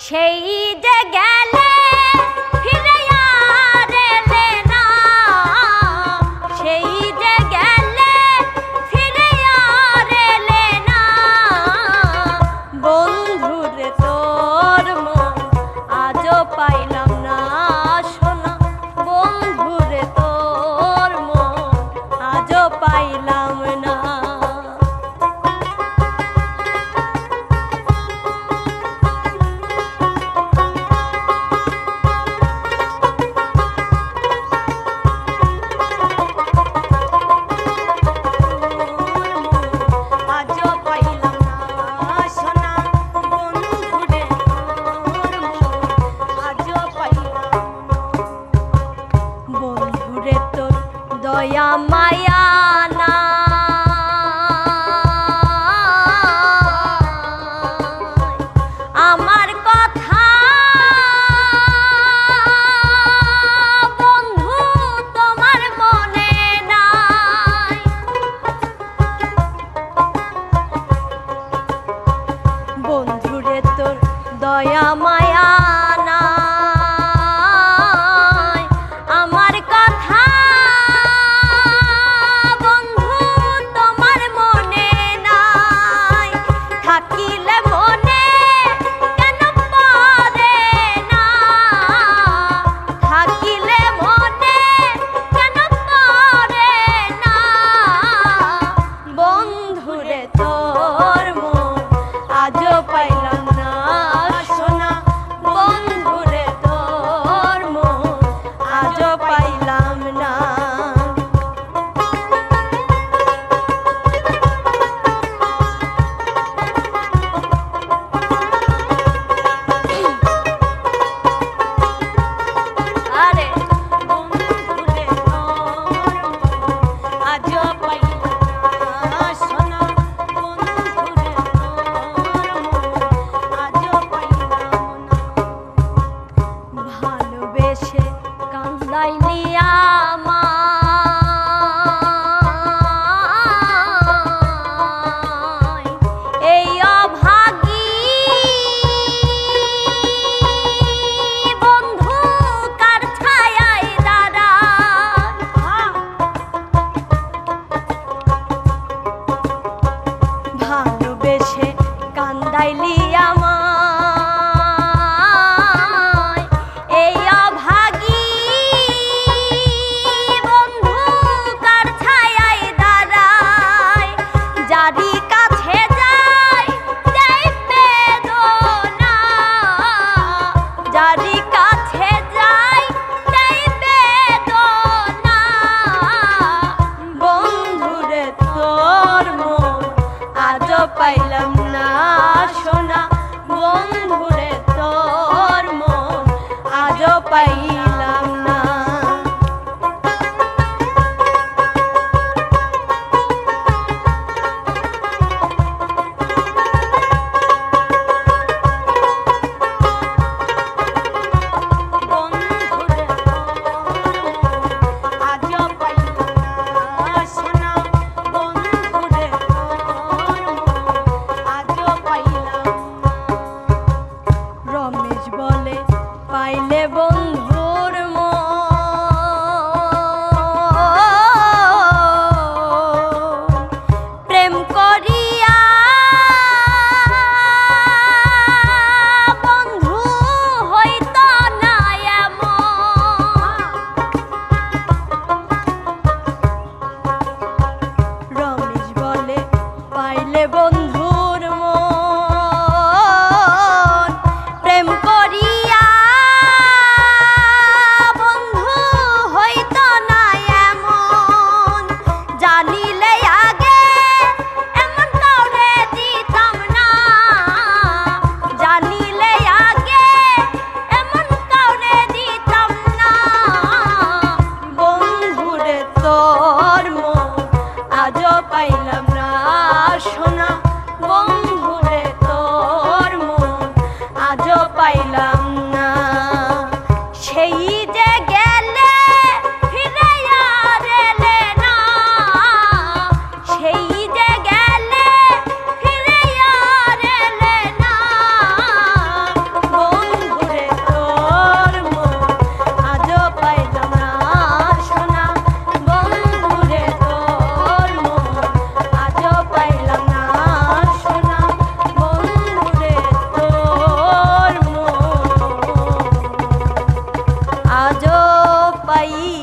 সেই যে গেলে ফিরে আর এলে না, সেই যে গেলে ফিরে আর এলে না, বন্ধুরে তোর মন আজও পাইলাম না সোনা, বন্ধুরে তোর মন আজও পাইলাম না। দয়া মায়া না আমার কথা বন্ধু তোমার মনে নাই, বন্ধুরে তোর দয়া মায়া না আমার কথা পাইলাম না সোনা, বন্ধুরে তোর মন আজও পাইলাম না। পাইলে বন্ধুর প্রেম করিয়া বন্ধু হইত না এমন, রমেশ বলে পাইলে বন্ধুর প্রেম করিয়া পাইলাম না সোনা, বন্ধুরে তোর মন আজও পাইলাম না। সেই যে গেলে ফিরে আর এলে না, সেই যে গেলে ফিরে আর এলে না, আজও পাই